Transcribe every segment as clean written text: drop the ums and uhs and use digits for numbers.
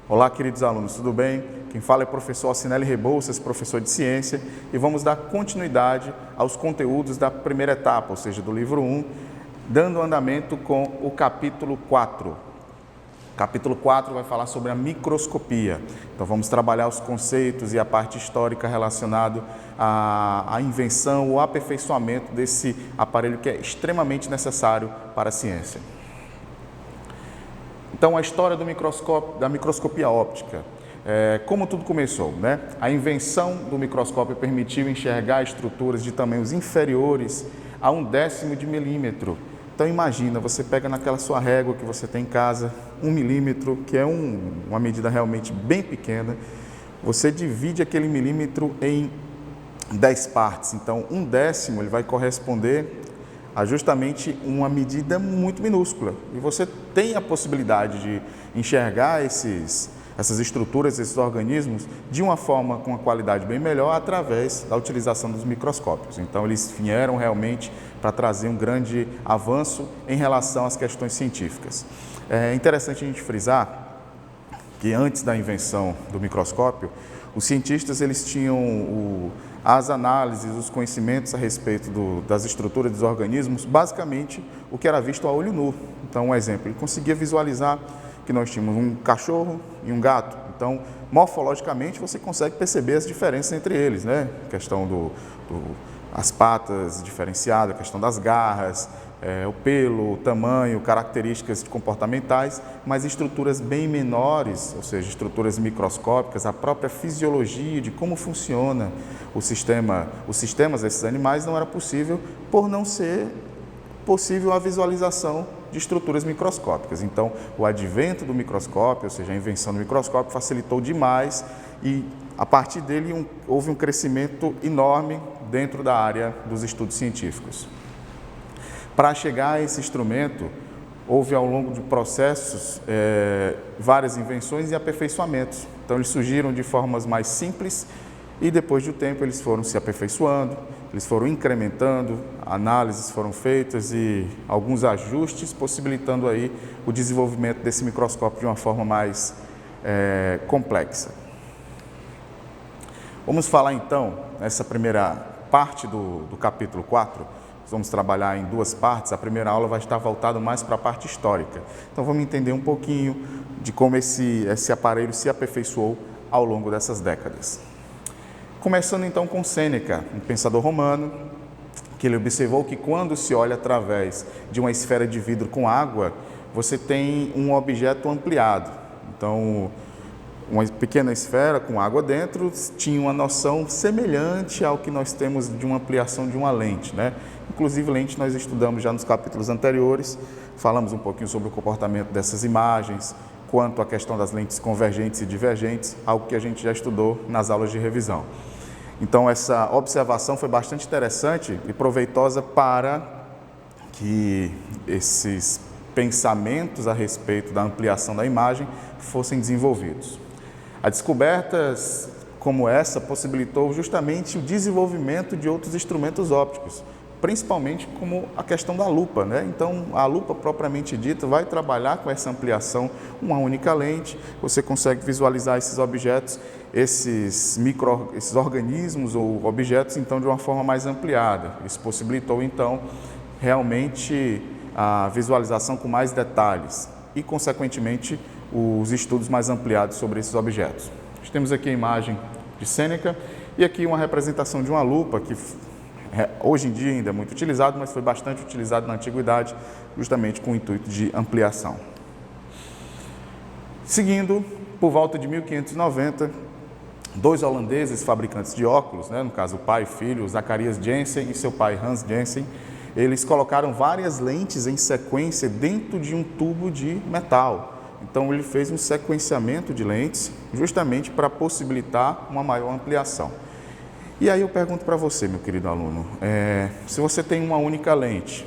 Olá, queridos alunos, tudo bem? Quem fala é o professor Alcinelli Rebouças, professor de ciência, e vamos dar continuidade aos conteúdos da primeira etapa, ou seja, do livro 1, dando andamento com o capítulo 4. O capítulo 4 vai falar sobre a microscopia. Então vamos trabalhar os conceitos e a parte histórica relacionada à invenção ou aperfeiçoamento desse aparelho que é extremamente necessário para a ciência. Então, a história do microscópio, da microscopia óptica. Como tudo começou, né? A invenção do microscópio permitiu enxergar estruturas de tamanhos inferiores a 1/10 de milímetro. Então, imagina, você pega naquela sua régua que você tem em casa, 1 milímetro, que é uma medida realmente bem pequena, você divide aquele milímetro em 10 partes. Então, 1/10 ele vai corresponder a justamente uma medida muito minúscula. E você tem a possibilidade de enxergar essas estruturas, esses organismos, de uma forma com uma qualidade bem melhor através da utilização dos microscópios. Então, eles vieram realmente para trazer um grande avanço em relação às questões científicas. É interessante a gente frisar que antes da invenção do microscópio, os cientistas eles tinham as análises, os conhecimentos a respeito das estruturas dos organismos, basicamente o que era visto a olho nu. Então, um exemplo, ele conseguia visualizar que nós tínhamos um cachorro e um gato. Então, morfologicamente, você consegue perceber as diferenças entre eles, né? A questão as patas diferenciadas, a questão das garras, o pelo, o tamanho, características comportamentais, mas estruturas bem menores, ou seja, estruturas microscópicas, a própria fisiologia de como funciona os sistemas desses animais não era possível por não ser possível a visualização de estruturas microscópicas. Então, o advento do microscópio, ou seja, a invenção do microscópio, facilitou demais e, a partir dele, houve um crescimento enorme dentro da área dos estudos científicos. Para chegar a esse instrumento, houve ao longo de processos várias invenções e aperfeiçoamentos. Então, eles surgiram de formas mais simples e, depois do tempo, eles foram se aperfeiçoando, eles foram incrementando, análises foram feitas e alguns ajustes, possibilitando aí o desenvolvimento desse microscópio de uma forma mais complexa. Vamos falar então, nessa primeira parte do capítulo 4, vamos trabalhar em duas partes. A primeira aula vai estar voltada mais para a parte histórica. Então vamos entender um pouquinho de como esse aparelho se aperfeiçoou ao longo dessas décadas. Começando então com Sêneca, um pensador romano, que ele observou que quando se olha através de uma esfera de vidro com água, você tem um objeto ampliado. Então, uma pequena esfera com água dentro tinha uma noção semelhante ao que nós temos de uma ampliação de uma lente, né? Inclusive, lente nós estudamos já nos capítulos anteriores, falamos um pouquinho sobre o comportamento dessas imagens, quanto à questão das lentes convergentes e divergentes, algo que a gente já estudou nas aulas de revisão. Então, essa observação foi bastante interessante e proveitosa para que esses pensamentos a respeito da ampliação da imagem fossem desenvolvidos. A descobertas como essa possibilitou justamente o desenvolvimento de outros instrumentos ópticos, principalmente como a questão da lupa, né? Então, a lupa propriamente dita vai trabalhar com essa ampliação, uma única lente, você consegue visualizar esses objetos, esses organismos ou objetos, então, de uma forma mais ampliada. Isso possibilitou, então, realmente a visualização com mais detalhes e, consequentemente, os estudos mais ampliados sobre esses objetos. Nós temos aqui a imagem de Sêneca e aqui uma representação de uma lupa que hoje em dia ainda é muito utilizado, mas foi bastante utilizado na antiguidade, justamente com o intuito de ampliação. Seguindo, por volta de 1590, dois holandeses fabricantes de óculos, né, no caso o pai e filho, Zacharias Janssen e seu pai Hans Janssen, eles colocaram várias lentes em sequência dentro de um tubo de metal. Então, ele fez um sequenciamento de lentes justamente para possibilitar uma maior ampliação. E aí eu pergunto para você, meu querido aluno, se você tem uma única lente,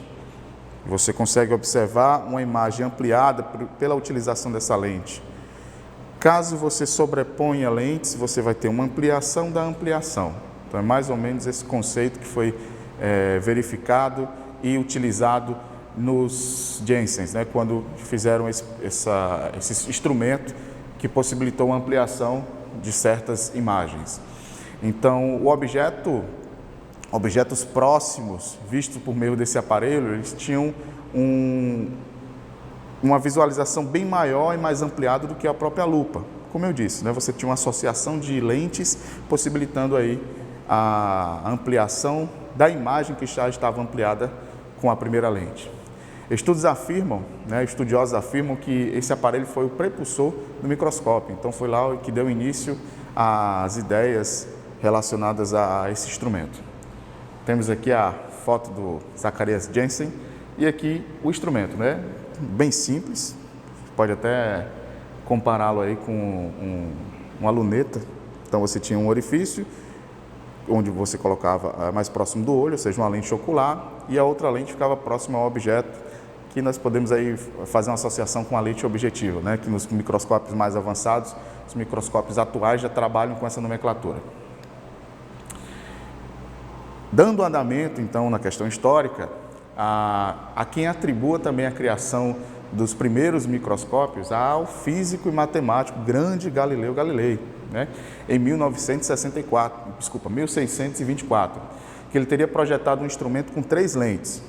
você consegue observar uma imagem ampliada pela utilização dessa lente. Caso você sobreponha lentes, você vai ter uma ampliação da ampliação. Então, é mais ou menos esse conceito que foi verificado e utilizado nos Jensens, né, quando fizeram esse instrumento que possibilitou a ampliação de certas imagens. Então, objetos próximos vistos por meio desse aparelho, eles tinham uma visualização bem maior e mais ampliada do que a própria lupa. Como eu disse, né, você tinha uma associação de lentes possibilitando aí a ampliação da imagem que já estava ampliada com a primeira lente. Estudiosos afirmam que esse aparelho foi o prepulsor do microscópio. Então foi lá que deu início às ideias relacionadas a esse instrumento. Temos aqui a foto do Zacharias Janssen e aqui o instrumento, né? Bem simples, pode até compará-lo aí com uma luneta. Então você tinha um orifício onde você colocava mais próximo do olho, ou seja, uma lente ocular, e a outra lente ficava próxima ao objeto, que nós podemos aí fazer uma associação com a lente objetiva, né? Que nos microscópios mais avançados, os microscópios atuais já trabalham com essa nomenclatura. Dando andamento, então, na questão histórica, a quem atribua também a criação dos primeiros microscópios ao físico e matemático grande Galileu Galilei, né? Em 1624, que ele teria projetado um instrumento com 3 lentes,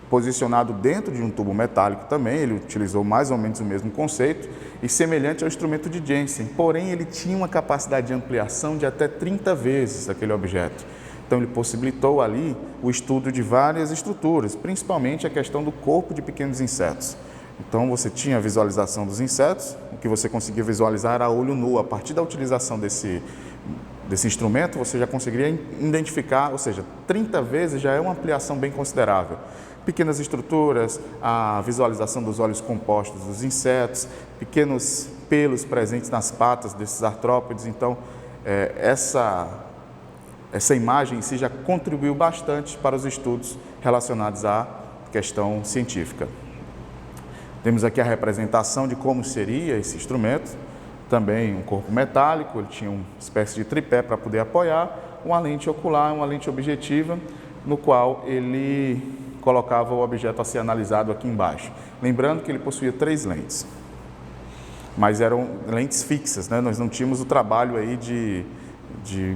posicionado dentro de um tubo metálico também. Ele utilizou mais ou menos o mesmo conceito e semelhante ao instrumento de Janssen, porém ele tinha uma capacidade de ampliação de até 30 vezes aquele objeto. Então ele possibilitou ali o estudo de várias estruturas, principalmente a questão do corpo de pequenos insetos. Então você tinha a visualização dos insetos, o que você conseguia visualizar era a olho nu. A partir da utilização desse instrumento, você já conseguiria identificar, ou seja, 30 vezes já é uma ampliação bem considerável. Pequenas estruturas, a visualização dos olhos compostos dos insetos, pequenos pelos presentes nas patas desses artrópodes. Então, essa imagem em si já contribuiu bastante para os estudos relacionados à questão científica. Temos aqui a representação de como seria esse instrumento, também um corpo metálico, ele tinha uma espécie de tripé para poder apoiar, uma lente ocular, uma lente objetiva, no qual ele colocava o objeto a ser analisado aqui embaixo. Lembrando que ele possuía 3 lentes, mas eram lentes fixas, né? Nós não tínhamos o trabalho aí de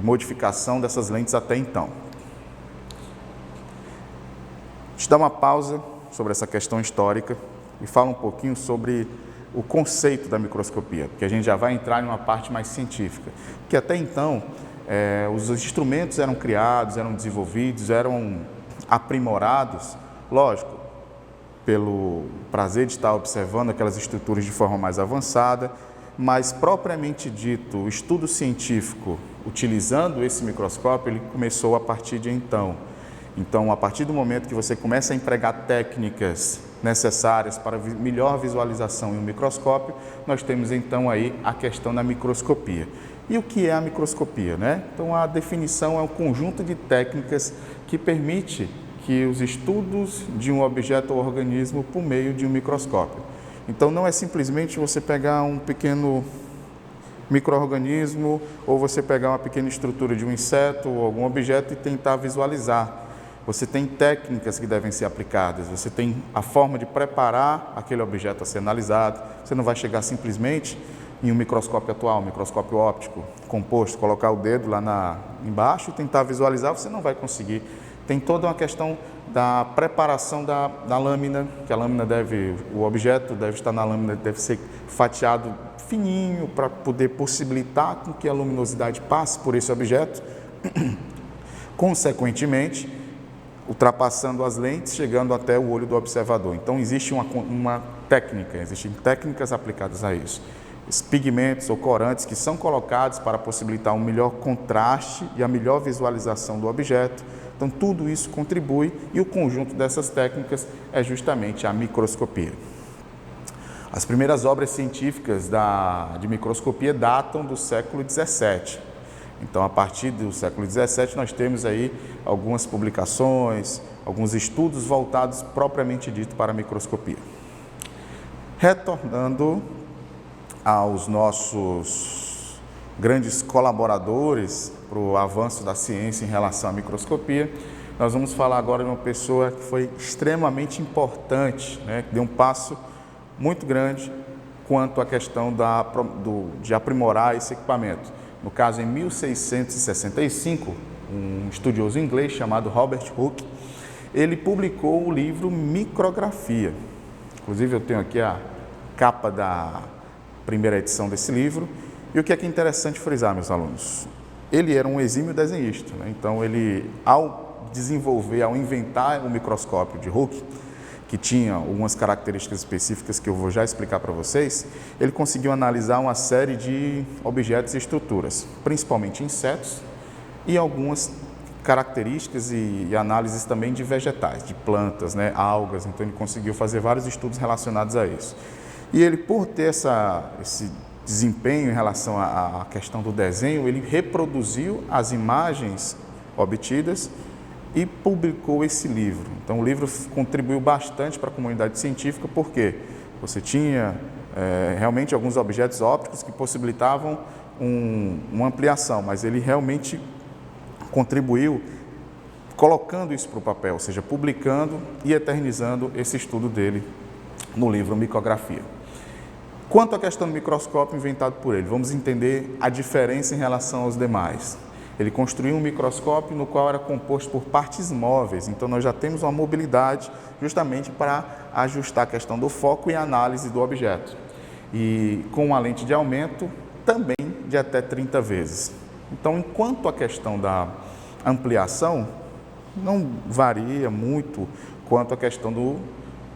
modificação dessas lentes até então. Deixa eu dar uma pausa sobre essa questão histórica e falar um pouquinho sobre o conceito da microscopia, porque a gente já vai entrar em uma parte mais científica, que até então os instrumentos eram criados, eram desenvolvidos, eram aprimorados, lógico, pelo prazer de estar observando aquelas estruturas de forma mais avançada, mas propriamente dito, o estudo científico utilizando esse microscópio, ele começou a partir de então. Então, a partir do momento que você começa a empregar técnicas necessárias para melhor visualização em um microscópio, nós temos então aí a questão da microscopia. E o que é a microscopia, né? Então, a definição é um conjunto de técnicas que permite que os estudos de um objeto ou organismo por meio de um microscópio. Então, não é simplesmente você pegar um pequeno micro-organismo ou você pegar uma pequena estrutura de um inseto ou algum objeto e tentar visualizar. Você tem técnicas que devem ser aplicadas, você tem a forma de preparar aquele objeto a ser analisado. Você não vai chegar simplesmente em um microscópio atual, um microscópio óptico composto, colocar o dedo lá embaixo e tentar visualizar, você não vai conseguir. Tem toda uma questão da preparação da lâmina, que a lâmina o objeto deve estar na lâmina, deve ser fatiado fininho para poder possibilitar com que a luminosidade passe por esse objeto. Consequentemente, ultrapassando as lentes, chegando até o olho do observador. Então, existe uma técnica, existem técnicas aplicadas a isso. Os pigmentos ou corantes que são colocados para possibilitar um melhor contraste e a melhor visualização do objeto. Então, tudo isso contribui e o conjunto dessas técnicas é justamente a microscopia. As primeiras obras científicas de microscopia datam do século XVII. Então, a partir do século XVII, nós temos aí algumas publicações, alguns estudos voltados propriamente dito para a microscopia. Retornando aos nossos grandes colaboradores para o avanço da ciência em relação à microscopia, nós vamos falar agora de uma pessoa que foi extremamente importante, né, que deu um passo muito grande quanto à questão de aprimorar esse equipamento. No caso, em 1665, um estudioso inglês chamado Robert Hooke, ele publicou o livro Micrografia. Inclusive, eu tenho aqui a capa da primeira edição desse livro. E o que é interessante frisar, meus alunos? Ele era um exímio desenhista, né? Então, ele, ao inventar o microscópio de Hooke, que tinha algumas características específicas que eu vou já explicar para vocês, ele conseguiu analisar uma série de objetos e estruturas, principalmente insetos e algumas características e análises também de vegetais, de plantas, né, algas. Então ele conseguiu fazer vários estudos relacionados a isso. E ele, por ter esse desempenho em relação à questão do desenho, ele reproduziu as imagens obtidas e publicou esse livro. Então o livro contribuiu bastante para a comunidade científica, porque você tinha realmente alguns objetos ópticos que possibilitavam uma ampliação, mas ele realmente contribuiu colocando isso para o papel, ou seja, publicando e eternizando esse estudo dele no livro Micrografia. Quanto à questão do microscópio inventado por ele, vamos entender a diferença em relação aos demais. Ele construiu um microscópio no qual era composto por partes móveis, então nós já temos uma mobilidade justamente para ajustar a questão do foco e análise do objeto. E com uma lente de aumento também de até 30 vezes. Então, enquanto a questão da ampliação não varia muito quanto a questão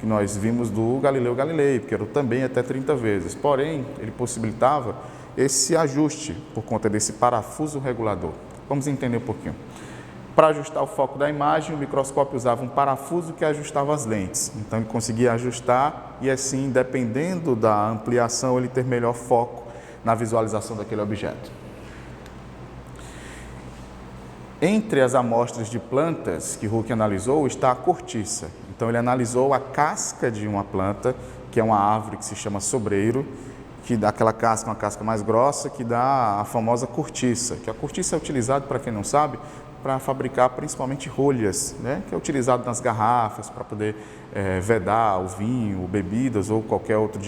que nós vimos do Galileu Galilei, que era também até 30 vezes. Porém, ele possibilitava esse ajuste por conta desse parafuso regulador. Vamos entender um pouquinho. Para ajustar o foco da imagem, o microscópio usava um parafuso que ajustava as lentes. Então, ele conseguia ajustar e, assim, dependendo da ampliação, ele ter melhor foco na visualização daquele objeto. Entre as amostras de plantas que Hooke analisou está a cortiça. Então, ele analisou a casca de uma planta, que é uma árvore que se chama sobreiro, que dá aquela casca, uma casca mais grossa, que dá a famosa cortiça. Que a cortiça é utilizada, para quem não sabe, para fabricar principalmente rolhas, né? Que é utilizado nas garrafas para poder vedar o vinho, bebidas ou qualquer outro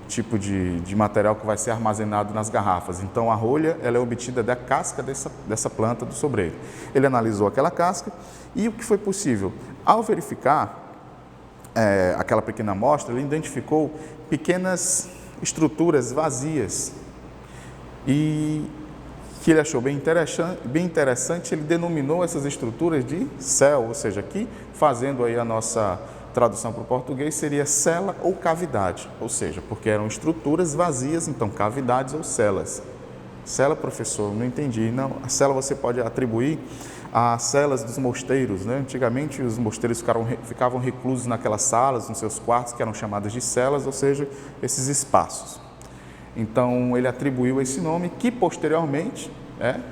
tipo de material que vai ser armazenado nas garrafas. Então, a rolha ela é obtida da casca dessa planta do sobreiro. Ele analisou aquela casca e o que foi possível? Ao verificar aquela pequena amostra, ele identificou pequenas estruturas vazias e que ele achou bem interessante, ele denominou essas estruturas de cell, ou seja, aqui, fazendo aí a nossa tradução para o português, seria cela ou cavidade, ou seja, porque eram estruturas vazias, então cavidades ou celas. Cela, professor, não entendi. Não, a cela você pode atribuir às celas dos mosteiros, né? Antigamente os mosteiros ficavam reclusos naquelas salas, nos seus quartos, que eram chamadas de celas, ou seja, esses espaços. Então, ele atribuiu esse nome que, posteriormente,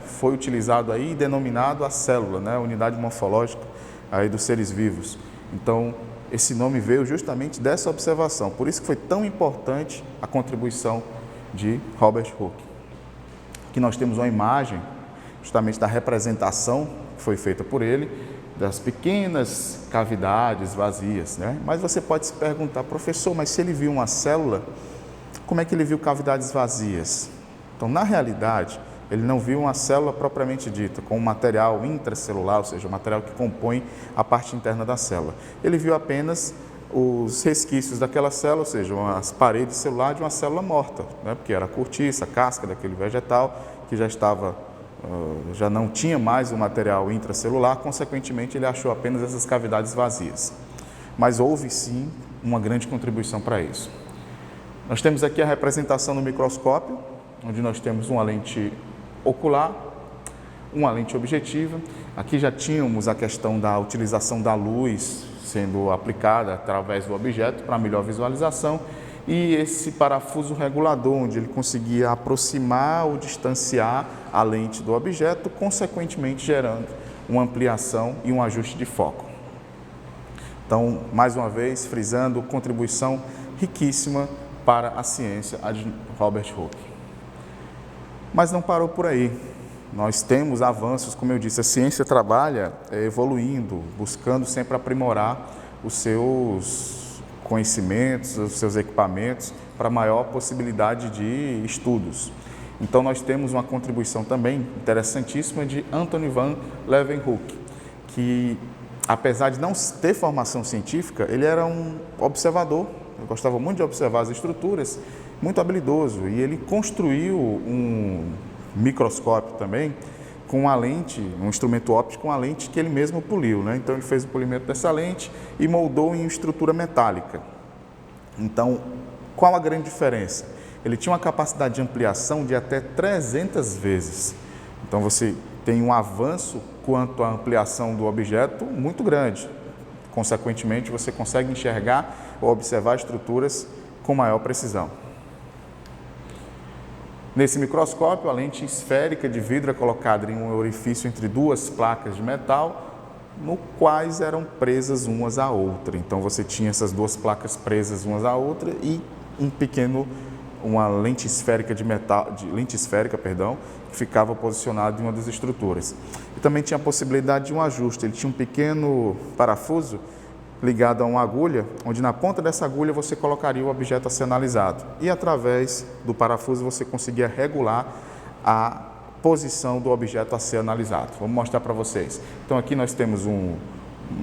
foi utilizado aí e denominado a célula, né? A unidade morfológica aí dos seres vivos. Então, esse nome veio justamente dessa observação. Por isso que foi tão importante a contribuição de Robert Hooke. Aqui nós temos uma imagem justamente da representação que foi feita por ele, das pequenas cavidades vazias, né? Mas você pode se perguntar, professor, mas se ele viu uma célula, como é que ele viu cavidades vazias? Então, na realidade, ele não viu uma célula propriamente dita, com um material intracelular, ou seja, o material que compõe a parte interna da célula. Ele viu apenas os resquícios daquela célula, ou seja, as paredes celulares de uma célula morta, né? Porque era a cortiça, a casca daquele vegetal, que já não tinha mais o material intracelular, consequentemente ele achou apenas essas cavidades vazias. Mas houve sim uma grande contribuição para isso. Nós temos aqui a representação no microscópio, onde nós temos uma lente ocular, uma lente objetiva. Aqui já tínhamos a questão da utilização da luz sendo aplicada através do objeto para melhor visualização e esse parafuso regulador, onde ele conseguia aproximar ou distanciar a lente do objeto, consequentemente gerando uma ampliação e um ajuste de foco. Então, mais uma vez, frisando, contribuição riquíssima para a ciência, a de Robert Hooke. Mas não parou por aí. Nós temos avanços, como eu disse, a ciência trabalha evoluindo, buscando sempre aprimorar os seus conhecimentos, os seus equipamentos, para maior possibilidade de estudos. Então nós temos uma contribuição também interessantíssima de Anthony van Leeuwenhoek, que apesar de não ter formação científica, ele era um observador, ele gostava muito de observar as estruturas, muito habilidoso, e ele construiu um microscópio também com uma lente, um instrumento óptico com uma lente que ele mesmo poliu, né? Então ele fez o polimento dessa lente e moldou em estrutura metálica. Então, qual a grande diferença? Ele tinha uma capacidade de ampliação de até 300 vezes. Então você tem um avanço quanto à ampliação do objeto muito grande. Consequentemente, você consegue enxergar ou observar estruturas com maior precisão. Nesse microscópio, a lente esférica de vidro é colocada em um orifício entre duas placas de metal, no quais eram presas umas à outra. Então você tinha essas duas placas presas umas à outra e uma lente esférica que ficava posicionada em uma das estruturas. E também tinha a possibilidade de um ajuste. Ele tinha um pequeno parafuso ligado a uma agulha, onde na ponta dessa agulha você colocaria o objeto a ser analisado. E através do parafuso você conseguia regular a posição do objeto a ser analisado. Vamos mostrar para vocês. Então aqui nós temos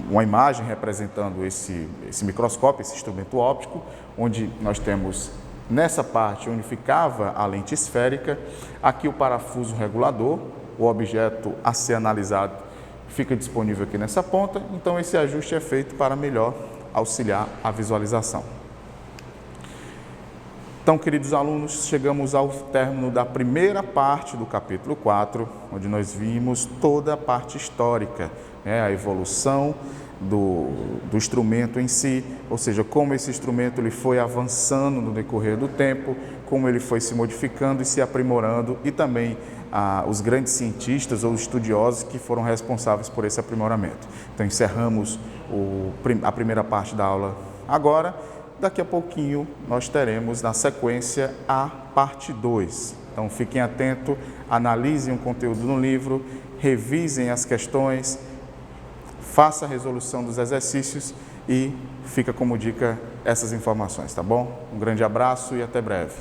uma imagem representando esse microscópio, esse instrumento óptico, onde nós temos nessa parte onde ficava a lente esférica, aqui o parafuso regulador, o objeto a ser analisado fica disponível aqui nessa ponta, então esse ajuste é feito para melhor auxiliar a visualização. Então, queridos alunos, chegamos ao término da primeira parte do capítulo 4, onde nós vimos toda a parte histórica, a evolução do instrumento em si, ou seja, como esse instrumento ele foi avançando no decorrer do tempo, como ele foi se modificando e se aprimorando, e também os grandes cientistas ou estudiosos que foram responsáveis por esse aprimoramento. Então encerramos a primeira parte da aula agora. Daqui a pouquinho nós teremos na sequência a parte 2. Então fiquem atentos, analisem o conteúdo no livro, revisem as questões, faça a resolução dos exercícios e fica como dica essas informações, tá bom? Um grande abraço e até breve.